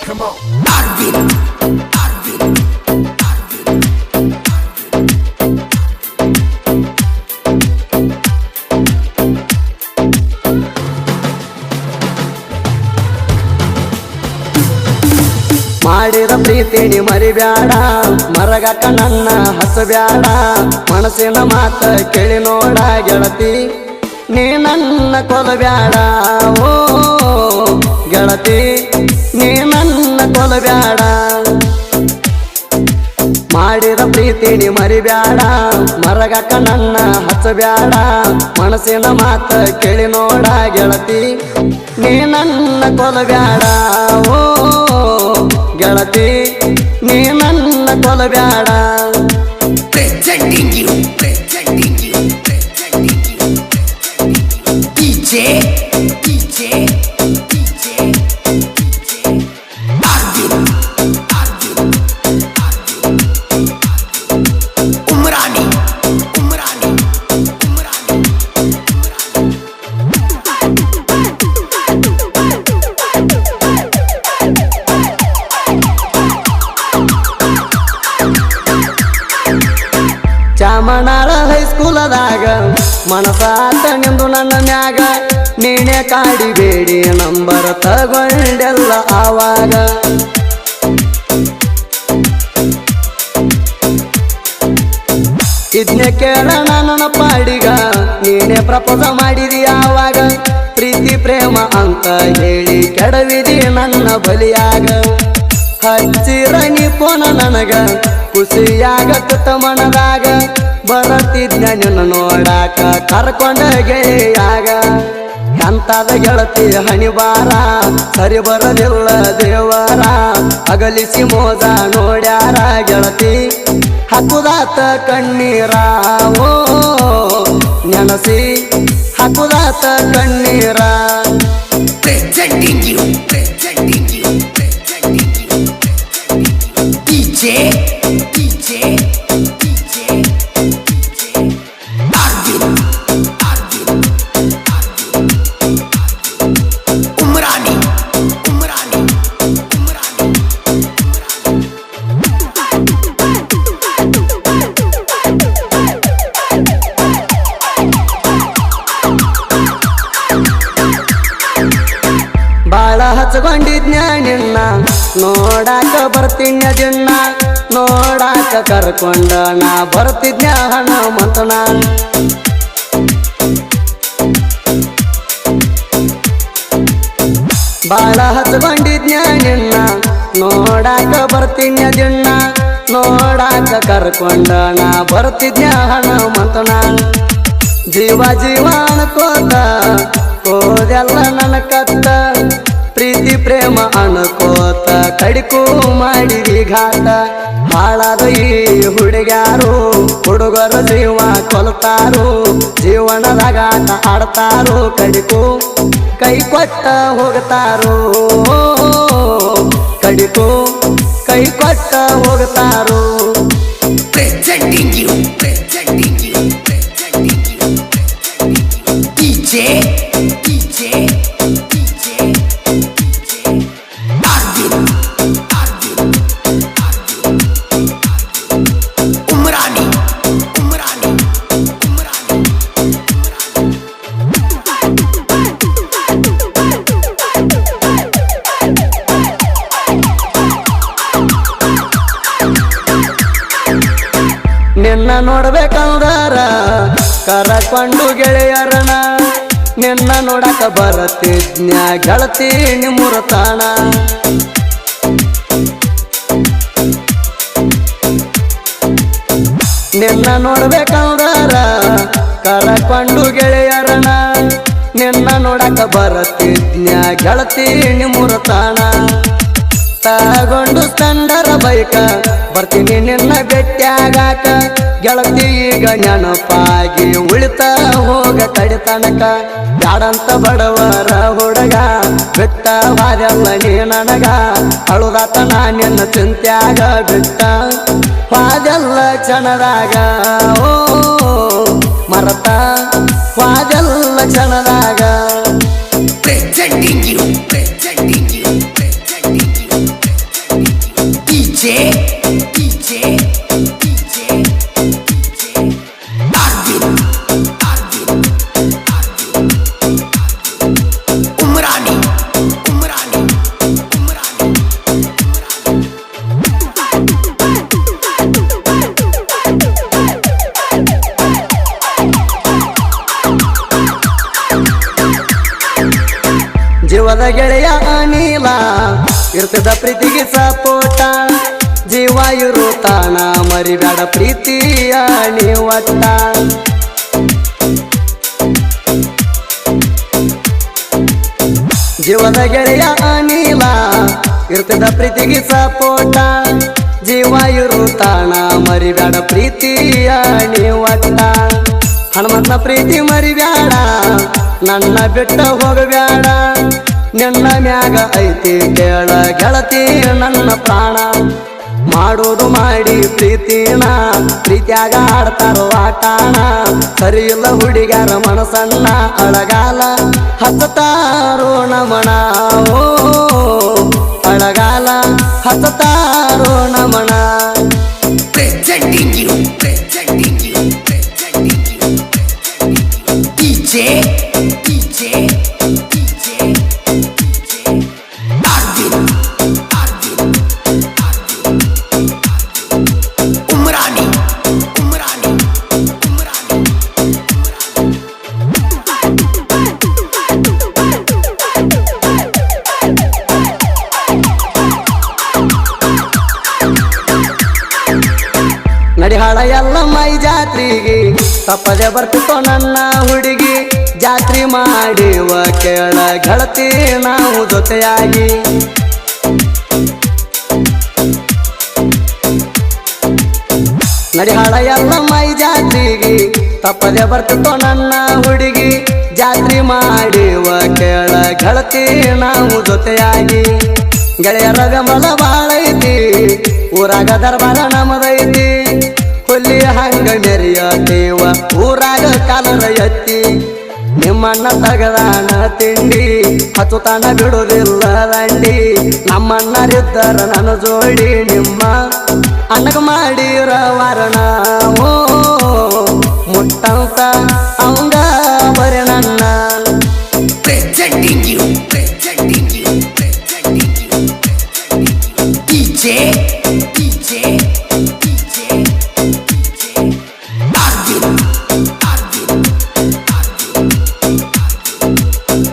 come on. Arvin. ಮಾಡಿದ ಪ್ರೀತಿನಿ ಮರಿಬ್ಯಾಡ, ಮರಗಕ್ಕ ನನ್ನ ಹಸಬ್ಯಾಡ. ಮನಸ್ಸಿನ ಮಾತ ಕೇಳಿ ನೋಡ ಗೆಳತಿ, ನೀ ನನ್ನ ಕೊಲಬ್ಯಾಡ. ಓ ಗೆಳತಿ, ನೀ ನನ್ನ ಕೊಲಬ್ಯಾಡ. ಮಾಡಿದ ಪ್ರೀತಿನಿ ಮರಿಬ್ಯಾಡ, ಮರಗಕ್ಕ ನನ್ನ ಹಸಬ್ಯಾಡ. ಮನಸ್ಸಿನ ಮಾತ ಕೇಳಿ ನೋಡ ಗೆಳತಿ, ನೀ ನನ್ನ ಕೊಲಬ್ಯಾಡ. ಓ ಗೆಳತಿ, ನೀ ನನ್ನ ಕೊಲಬ್ಯಾಡ. Presenting you. DJ Arvin. Umrani. Chamanal ಹೈಸ್ಕೂಲದಾಗ ಮನಸಾತ ನಿಂದು ನನ್ನ ಮ್ಯಾಗ, ನೀನೆ ಕಾಡಿಬೇಡಿ ನಂಬರ್ ತಗೊಂಡೆಲ್ಲ ಆವಾಗ. ಇದ್ನೆ ಕೇಳ ನನ್ನ ಪಾಡಿಗ, ನೀನೆ ಪ್ರಪೋಸ ಮಾಡಿದಿ ಆವಾಗ. ಪ್ರೀತಿ ಪ್ರೇಮ ಅಂತ ಹೇಳಿ ಕೆಡವಿದಿ ನನ್ನ ಬಲಿಯಾಗ. ಹಚ್ಚಿರ ನೀ ಪೋನ ನನಗ, ಖುಷಿಯಾಗತ್ತ ಮನದಾಗ. ಬರತಿದ್ನ ನಿನ್ನ ನೋಡಾಕ ಕರ್ಕೊಂಡ ಗೆಳೆಯಾಗ. ಎಂತಾದ ಗೆಳತಿ ಹಣಿಬಾರ, ಸರಿ ಬರಲಿಲ್ಲ ದೇವರ. ಅಗಲಿಸಿ ಮೋದ ನೋಡ್ಯಾರ ಗೆಳತಿ, ಹಾಕುದಾತ ಕಣ್ಣೀರ. ಓ ನೆನಸಿ ಹಾಕುದಾತ ಕಣ್ಣೀರ. Presenting you. DJ Arvin. Umrani. ಬಾಳ ಹಚ್ಕೊಂಡಿದ್ನ ನಿನ್ನ ನೋಡಾಕ ಬರ್ತಿದ್ನ ದಿನ. ನೋಡಾಕ ಕರ್ಕೊಂಡ ನಾ ಬರ್ತಿದ್ನ ಹನುಮಂತನ. ಬಾಳ ಹಚ್ಕೊಂಡಿದ್ನ ನಿನ್ನ ನೋಡಾಕ ಬರ್ತಿದ್ನ ದಿನ. ನೋಡಾಕ ಕರ್ಕೊಂಡ ನಾ ಬರ್ತಿದ್ನ ಹನುಮಂತನ. ಜೀವ ಅನ್ಕೋತ ಕೋದೆಲ್ಲ ನನ್ನ ಕತ್ತ. ಪ್ರೀತಿ ಪ್ರೇಮ ಅನ್ಕೋತ ಕಡಿಕು ಮಾಡಿರಿ ಘಾತ. ಹಾಳಾದ ಈ ಹುಡುಗ್ಯಾರು, ಹುಡುಗರ ಜೀವ ಕೊಲ್ತಾರು. ಜೀವನದಾಗ ಆಟ ಆಡ್ತಾರು, ಕಡಿಕು ಕೈ ಕೊಟ್ಟ ಹೋಗ್ತಾರು. ಕಡಿಕು ಕೈ ಕೊಟ್ಟ ಹೋಗ್ತಾರು. Presenting you. DJ Arvin. Umrani. ನಿನ್ನ ನೋಡ್ಬೇಕಂದಾರ ಕರಕೊಂಡು ಗೆಳೆಯರನ. ನಿನ್ನ ನೋಡಕ ಬರತಿದ್ನ್ಯ ಗೆಳತಿ ನಿಮ್ಮೂರ ತಾಣ. ನಿನ್ನ ನೋಡ್ಬೇಕಂದಾರ ಕರಕೊಂಡು ಗೆಳೆಯರನ. ನಿನ್ನ ನೋಡಕ ಬರತಿದ್ನ್ಯ ಗೆಳತಿ ನಿಮ್ಮೂರ ತಾಣ. ತಗೊಂಡು ತಂಡರ ಬೈಕ ಬರ್ತೀನಿ ನಿನ್ನ ಭೇಟಿಯಾಗಾಕ. ಗೆಳತಿ ಈಗ ನೆನಪಾಗಿ ಉಳಿತ ಹೋಗ ಕಡಿತನಕ. ಬ್ಯಾಡಂತ ಬಡವರ ಹುಡುಗ ಬಿಟ್ಟ ವಾದೆಲ್ಲ ನೀ ನನಗ. ಅಳುದಾತ ನಾ ನಿನ್ನ ಚಿಂತ್ಯಾಗ ಬಿಟ್ಟ ವಾದೆಲ್ಲ ಕ್ಷಣದಾಗ. ಓ ಮರತ ವಾದೆಲ್ಲ ಕ್ಷಣದಾಗ. presenting you, DJ, Arvin, Umrani. ಜೀವದ ಗೆಳೆಯ ಅನಿಲ ಇರ್ತದ ಪ್ರೀತಿಗೆ ಸಪೋಟ ಜೀವ ಇರುತ್ತಾನ ಮರಿಬೇಡ ಪ್ರೀತಿಯ ನೀವಟ್ಟ ಜೀವದ ಗೆಳೆಯ ಅನಿಲ ಇರ್ತದ ಪ್ರೀತಿಗೆ ಸಪೋಟ ಜೀವ ಇರುತ್ತಾನ ಮರಿಬೇಡ ಪ್ರೀತಿಯ ನೀವಟ್ಟ ಹನುಮಂತನ ಪ್ರೀತಿ ಮರಿಬ್ಯಾಡ ನನ್ನ ಬಿಟ್ಟ ಹೋಗಬ್ಯಾಡ ನಿನ್ನ ಮ್ಯಾಗ ಐತಿ ಕೇಳ ಗೆಳತಿ ನನ್ನ ಪ್ರಾಣ ಮಾಡೋದು ಮಾಡಿ ಪ್ರೀತಿನ ಪ್ರೀತಿಯಾಗ ಆಡ್ತಾರೋ ಆಟಾಣ ಸರಿ ಇಲ್ಲ ಹುಡುಗ್ಯಾರ ಮನಸ್ಸನ್ನ ಅಳಗಾಲ ಹತ್ತಾರೋ ನಮನ ಓ ಅಳಗಾಲ ಹತ್ತಾರೋ ನಮನ Presenting you, DJ, Arvin, Umrani. ನಡಿಹಾಳ ಎಲ್ಲ ಮೈ ಜಾತ್ರೆಗೆ ತಪ್ಪದೆ ಬರ್ತಿತ್ತೋ ನನ್ನ ಹುಡುಗಿ ಜಾತ್ರೆ ಮಾಡಿವ ಕೇಳ ಗೆಳತಿ ನಾವು ಜೊತೆಯಾಗಿ ನಡಿಹಾಳ ಎಲ್ಲ ಮೈ ಜಾತ್ರೆಗೆ ತಪ್ಪದೆ ಬರ್ತಿತ್ತೋ ನನ್ನ ಹುಡುಗಿ ಜಾತ್ರೆ ಮಾಡಿವ ಕೇಳ ಗೆಳತಿ ನಾವು ಜೊತೆಯಾಗಿ ಗೆಳೆಯರ ಬೆಂಬಲ ಬಾಳೈತಿ ಊರಾಗ ದರ್ಬಾರ ನಮದೈತಿ ಹುಲಿ ಹಂಗ ಮೆರಿಯತೇವ ಊರಾಗ ಕಾಲರ ಎತ್ತಿ ನಿಮ್ಮಣ್ಣ ತಗದಾನ ತಿಂಡಿ ಹತ್ತುತಾನ ಬಿಡುವುದಿಲ್ಲ ದಂಡಿ ನಮ್ಮಣ್ಣರಿದ್ದರ ನನ್ನ ಜೋಡಿ ನಿಮ್ಮ ಅಣ್ಣಗ ಮಾಡಿರ ವಾರಣ ಓ ಮುಟ್ಟಂತ ಅವಂಗ ಬರೆ ನನ್ನ Presenting you, DJ, Arvin,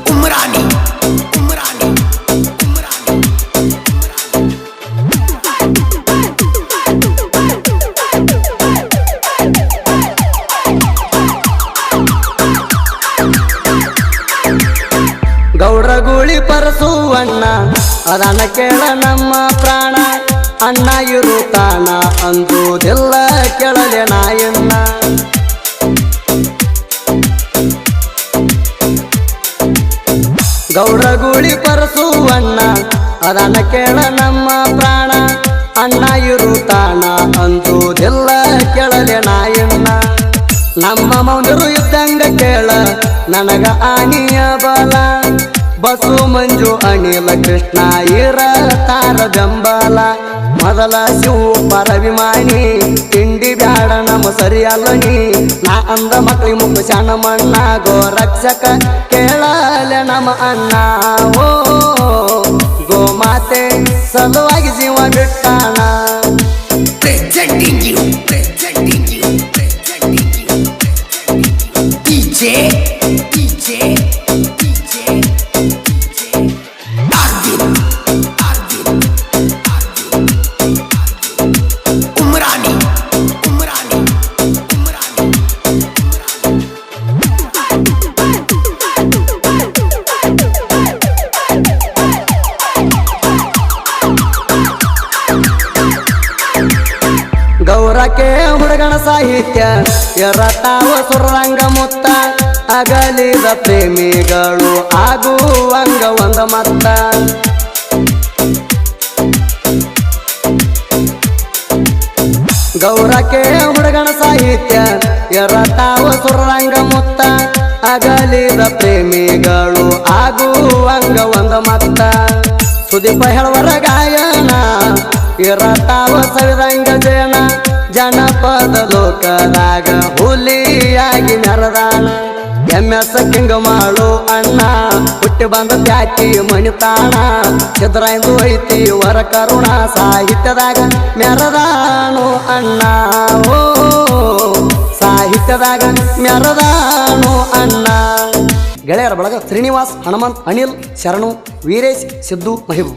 Umrani. ಗೌಡ್ರ ಗೂಳಿ ಪರಸುವಣ್ಣ ಅದನ್ನ ಕೇಳ ನಮ್ಮ ಪ್ರಾಣ ಅಣ್ಣ ಇರುತ್ತಾನ ಅಂದುವುದಿಲ್ಲ ಕೇಳಲೆ ನಾಯಣ್ಣ ಗೌಡ್ರ ಗೂಳಿ ಪರಸುವಣ್ಣ ಅದನ್ನ ಕೇಳ ನಮ್ಮ ಪ್ರಾಣ ಅಣ್ಣ ಇರುತ್ತಾನ ಅಂದುವುದಿಲ್ಲ ಕೇಳಲೆ ನಾಯಣ್ಣ ನಮ್ಮ ಮೌನರು ಇದ್ದಂಗ ಕೇಳ ನನಗ ಆನಿಯ ಬಲ ಬಸು ಮಂಜು ಅನಿಲ ಕೃಷ್ಣ ಇರತಾರ ಬೆಂಬಲ ಮೊದಲ ಶಿವ ಪರವಿಮಾನಿ ತಿಂಡಿ ಬ್ಯಾಡ ನಮ್ಮ ಸರಿಯಲ್ಲ ನಾ ಅಂದ ಮಕ್ಳಿ ಮುಖ ಸಣ್ಣ ಮಣ್ಣ ಗೋರಕ್ಷಕ ಕೇಳಲೆ ನಮ್ಮ ಅಣ್ಣ ಓ ಗೋಮಾತೆ ಸಲುವಾಗಿ ಜೀವ ಬಿಟ್ಟಾಣ Presenting you, DJ, Arvin, Umrani. ಗೌರಕ್ಕೆ ಹುಡುಗನ ಸಾಹಿತ್ಯ ಎರತಾವ ಸುರಂಗ ಮುತ್ತ ಅಗಲಿದ ಪ್ರೇಮಿಗಳು ಆಗುವಂಗ ಒಂದ ಮತ್ತ ಗೌರಕ್ಕೆ ಹುಡುಗನ ಸಾಹಿತ್ಯ ಎರತಾವ ಸುರಂಗ ಮುತ್ತ ಅಗಲಿದ ಪ್ರೇಮಿಗಳು ಆಗುವಂಗ ಒಂದ ಮತ್ತ ಸುದೀಪ ಹೇಳುವರ ಗಾಯನ ಎರತಾವ ಸವಿರಂಗ ಜನ ಜನಪದ ಲೋಕದಾಗ ಹುಲಿಯಾಗಿ ಮೆರದಾನ MS ಕಿಂಗ ಮಾಡು ಅಣ್ಣ ಹುಟ್ಟಿ ಬಂದ ತ್ಯಾಕಿ ಮಣಿತಾಣ ಚದ್ರಾಯ್ದು ಐತಿ ವರ ಕರುಣ ಸಾಹಿತ್ಯದಾಗ ಮೆರದಾನು ಅಣ್ಣ ಓ ಸಾಹಿತ್ಯದಾಗ ಮೆರದಾನು ಅಣ್ಣ ಗೆಳೆಯರ ಬಳಗ ಶ್ರೀನಿವಾಸ್ ಹನುಮಂತ್ ಅನಿಲ್ ಶರಣು ವೀರೇಶ್ ಸಿದ್ದು ಮಹಿಬು